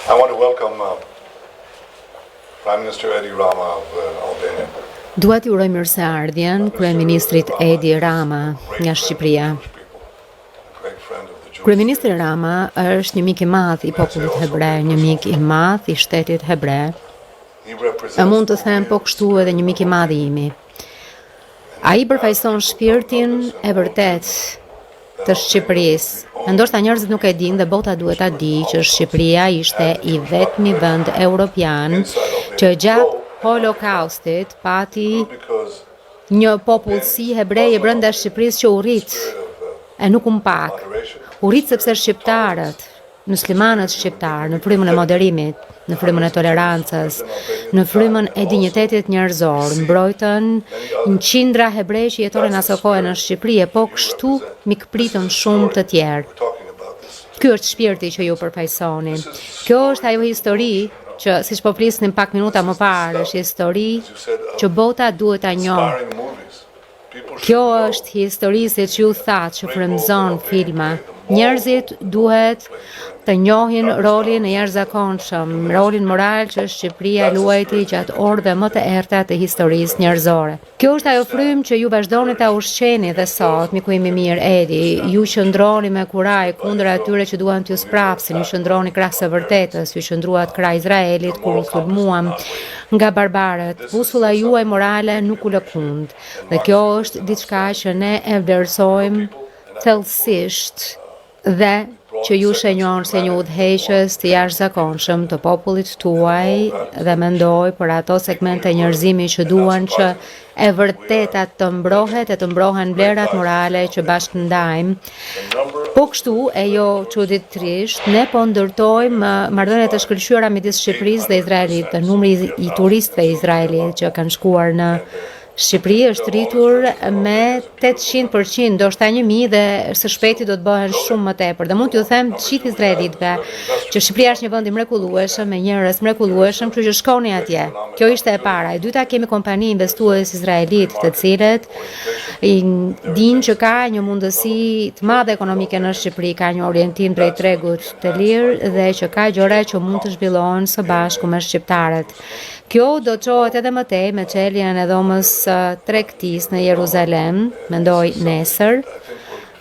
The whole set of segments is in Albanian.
I want to welcome Prime Minister Edi Rama of Albania. Dua t'ju uroj mirëseardhjen kryeministrit Edi Rama nga Shqipëria. Kryeministri Rama është një mik i madh i popullit hebre, një mik i madh i shtetit hebre. E mund të them po kështu edhe një mik i madh i imi. Ai përfaqëson shpirtin e vërtet të Shqipërisë. Ndoshta njerëzit nuk e dinë dhe bota duhet ta di që Shqipëria ishte i vetmi vend europian që gjatë Holokaustit pati një popullsi hebreje brenda Shqipërisë që u rrit e nuk pak. U rrit sepse shqiptarët, muslimanët shqiptarë, në frymën e moderimit, në frymën e tolerancës, në frymën e dinjitetit njerëzor, mbrojtën një qindra hebrej që jetonin asaj kohe në Shqipëri, e po kështu mikpritën shumë të tjerë. Ky është shpirti që ju përfaqësoni. Kjo është ajo histori që, siç po flisnim pak minuta më parë, është histori që bota duhet ta njohë. Kjo është histori, siç ju thatë, që frymëzon filma. Njerëzit duhet të njohin rolin e jashtëzakonshëm, rolin moral që Shqipëria luajti gjatë orëve më të errta të historisë njerëzore. Kjo është ajo frymë që ju vazhdoni ta ushqeni dhe sot, miku im i mirë Edi, ju qëndroni me kuraj kundër atyre që duan t'ju sprapsin, ju qëndroni krah së vërtetës, ju qëndruat krah Izraelit kur u sulmuam nga barbarët. Busulla juaj morale nuk u lëkund. Dhe kjo është diçka që ne e vlerësojmë thellësisht dhe që ju shenjon se një udhëheqës të jashtëzakonshëm të popullit tuaj dhe mendoj për ato segmente njerëzimi që duan që e vërteta të mbrohet e të mbrohen vlerat morale që bashkë ndajmë. Po kështu e jo çuditërisht, ne po ndërtojmë marrëdhënie të shkëlqyera midis Shqipërisë dhe Izraelit. Numri i turistëve izraelit që kanë shkuar në Shqipëri është rritur me 800%, ndoshta 1000 dhe së shpejti do të bëhen shumë më tepër. Dhe mund t'ju them të gjithë izraelitëve që Shqipëria është një vend i mrekullueshëm, me njerëz mrekullueshëm, kështu që shkoni atje. Kjo ishte e para. E dyta, kemi kompani investues izraelit, të cilët dinë që ka një mundësi të madhe ekonomike në Shqipëri, ka një orientim drejt tregut të lirë dhe që ka gjëra që mund të zhvillohen së bashku me shqiptarët. Kjo do të qohet edhe më tej me çeljen e dhomës tregtisë në Jeruzalem, mendoj nesër,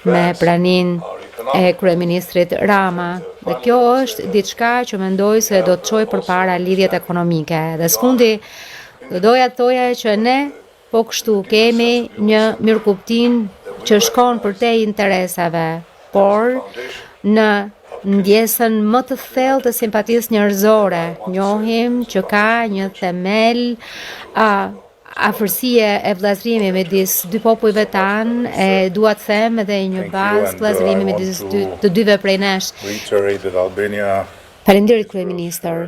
me praninë e kryeministrit Rama. Dhe kjo është diçka që mendoj se do të çojë përpara lidhjet ekonomike. Dhe sfundi do doja të thoja që ne po kështu kemi një mirëkuptim që shkon përtej interesave, por në ndjesën më të thellë të simpatisë njerëzore. Njohim që ka një themel afërsie e vllazërimi midis dy popujve tanë, e dua të them edhe një bazë vllazërimi midis të dyve prej nesh. Faleminderit kryeministër.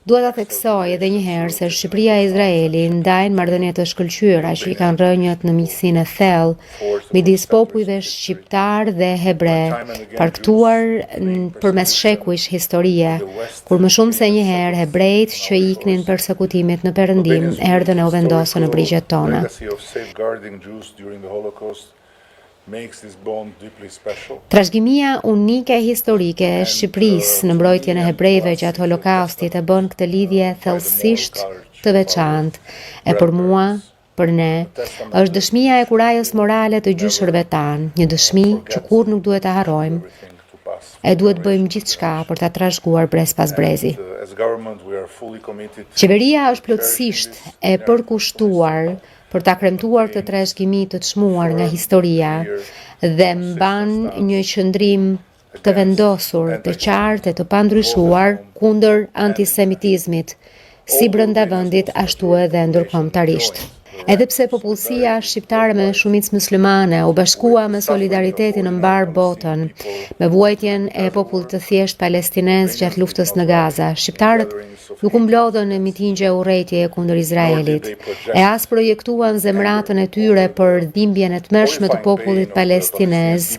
Dua ta theksoj edhe një herë se Shqipëria e Izraelit ndajnë marrëdhënie të shkëlqyera që i kanë rënjët në miqësinë e thellë midis popujve shqiptar dhe hebre, parktuar përmes shekujsh historie, kur më shumë se një herë hebrejt që iknin përsekutimit në Perëndim erdhën e u vendosën në brigjet tona. Trashëgimia unike historike e Shqipërisë në mbrojtjen e hebrejve gjatë Holokaustit e bën këtë lidhje thellësisht të veçantë. E për mua, për ne, është dëshmia e kurajës morale të gjyshërve tanë, një dëshmi që kur nuk duhet ta harrojmë. E duhet bëjmë gjithçka për ta trashëguar brez pas brezi. Qeveria është plotësisht e përkushtuar për ta kremtuar të trashëgimit të çmuar nga historia dhe mban një qëndrim të vendosur, të qartë e të pandryshuar kundër antisemitizmit, si brenda vendit ashtu edhe ndërkombëtarisht. Edhe pse popullsia shqiptare me shumicë muslimane u bashkua me solidaritetin në mbar botën, me vuajtjen e popullit të thjesht palestinez gjatë luftës në Gaza, shqiptarët nuk u mblodhën në mitingje urrejtje kundër Izraelit, e as projektuan zemratën e tyre për dhimbjen e tmerrshme të popullit palestinez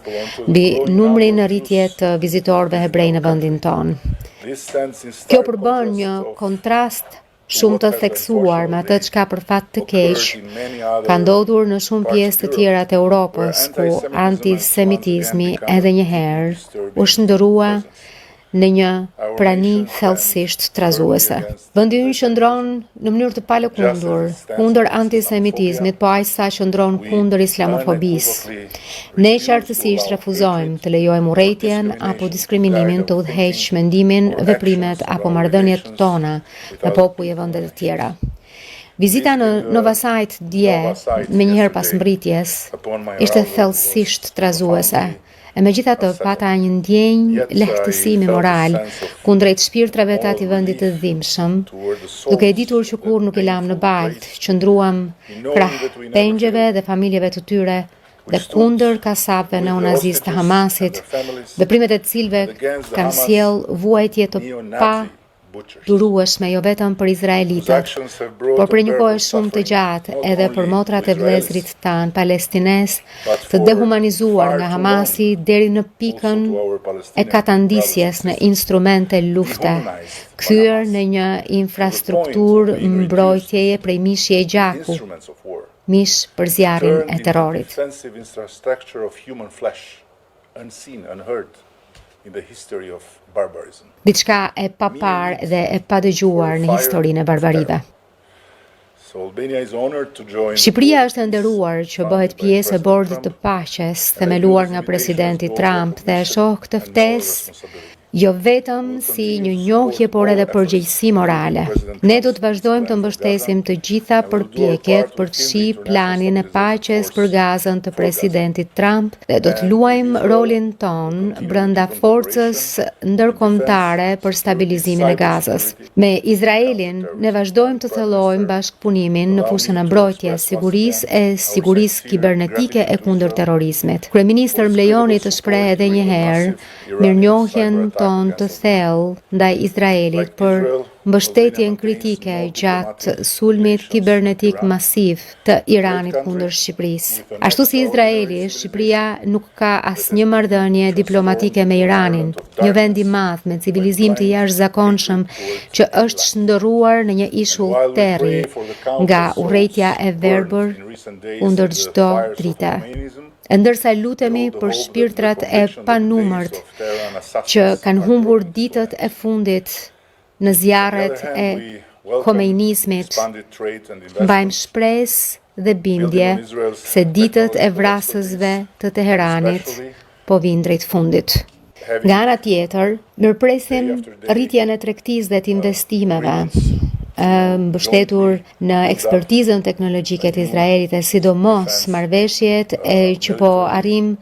mbi numrin në rritje të vizitorëve hebrej në vendin tonë. Kjo përbën një kontrast shumë të theksuar me atë çka për fat të keq ka ndodhur në shumë pjesë të tjera të Europës, ku antisemitizmi edhe një herë u shndërrua në një prani thellësisht trazuese. Vendi ynë qëndron në mënyrë të palëkundur kundër antisemitizmit, po aq sa qëndron kundër islamofobisë. Ne qartësisht refuzojmë të lejojmë urrëtitjen apo diskriminimin të udhëheq mendimin, veprimet apo marrëdhëniet tona me popull e vende të tjera. Vizita në Novasajt dje, menjëherë pas mbritjes, ishte thellësisht trazuese. E megjithatë pata një ndjenjë lehtësimi moral kundrejt shpirtrave të atij vendi të dhimbshëm, duke e ditur që kur nuk i lam në baltë, qëndruam krah pengjeve dhe familjeve të tyre dhe kundër kasapëve neonazistë të Hamasit, veprimet e cilëve kanë sjell vuajtje të pa durueshme jo vetëm për izraelitët, por për një kohë shumë të gjatë edhe për motrat e vëllezërit tanë palestines të dehumanizuar nga Hamasi deri në pikën e katandisjes në instrumente lufte, kthyer në një infrastrukturë mbrojtjeje prej mishje e gjaku, mish për zjarrin e terrorit. Diçka e papar dhe e padëgjuar në historinë e barbarive. Shqipëria është e nderuar që bëhet pjesë e bordit të paqes themeluar nga presidenti Trump dhe e shoh këtë ftesë jo vetëm si një njohje, por edhe përgjegjësi morale. Ne do të vazhdojmë të mbështesim të gjitha përpjekjet për të shih planin e paqes për Gazën të presidentit Trump dhe do të luajmë rolin ton brenda forcës ndërkombëtare për stabilizimin e Gazës. Me Izraelin ne vazhdojmë të thellojmë bashkëpunimin në fushën e mbrojtjes, sigurisë e sigurisë kibernetike e kundër terrorizmit. Kryeministri më lejoni të shpreh edhe një herë mirënjohjen ton të thellë ndaj Izraelit për mbështetjen kritike gjatë sulmit kibernetik masiv të Iranit kundër Shqipërisë. Ashtu si Izraeli, Shqipëria nuk ka asnjë marrëdhënie diplomatike me Iranin, një vend i madh me civilizim të jashtëzakonshëm që është shndërruar në një ishull terri nga urrëtia e verbër kundër çdo drite. Ndërsa lutemi për shpirtrat e panumërt që kanë humbur ditët e fundit në zjarret e komeinizmit, mbajmë shpresë dhe bindje se ditët e vrasësve të Teheranit po vijnë drejt fundit. Nga ana tjetër, mirëpresim rritjen e tregtisë dhe të investimeve, mbështetur në ekspertizën teknologjike të Izraelit e sidomos marrëveshjet që po arrim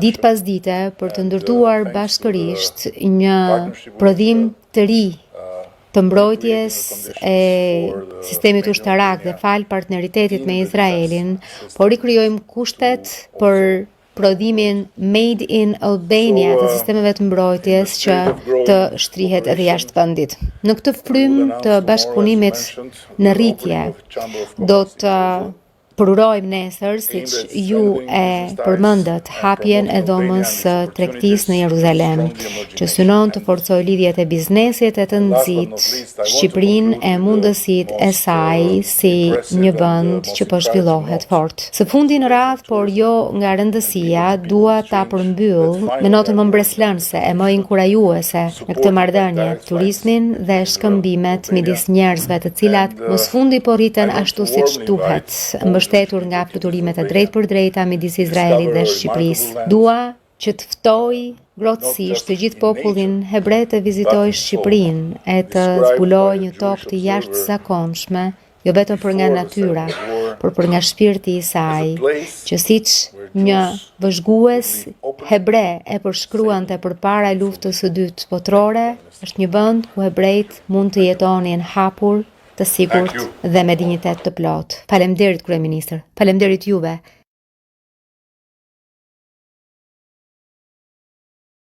ditë pas dite për të ndërtuar bashkërisht një prodhim të ri të mbrojtjes e sistemit ushtarak dhe fal partneritetit me Izraelin, por rikrijojmë kushtet për prodhimin Made in Albania të sistemeve të mbrojtjes që të shtrihet edhe jashtë vendit. Në këtë frymë të bashkëpunimit në rritje, do të përurojmë nesër, siç ju e përmendët, hapjen e dhomës së tregtisë në Jeruzalem, që synon të forcojë lidhjet e biznesit e të nxit Shqipërinë e mundësitë e saj si një vend që po zhvillohet fort. Së fundi në radhë, por jo nga rëndësia, dua ta përmbyll me notën më mbreslënëse e më inkurajuese në këtë marrëdhënie, turizmin dhe shkëmbimet midis njerëzve, të cilat më së fundi po rriten ashtu siç duhet, mbështetur nga fluturimet e drejtpërdrejta midis Izraelit dhe Shqipërisë. Dua që të ftoj grotësisht të gjithë popullin hebre të vizitojë Shqipërinë e të zbulojë një tokë të jashtëzakonshme, jo vetëm për nga natyra, por për nga shpirti i saj, që siç një vëzhgues hebre e përshkruante përpara luftës së dytë botërore, është një vend ku hebrejt mund të jetonin hapur, të sigurt dhe me dinjitet të plot. Faleminderit kryeministër. Faleminderit juve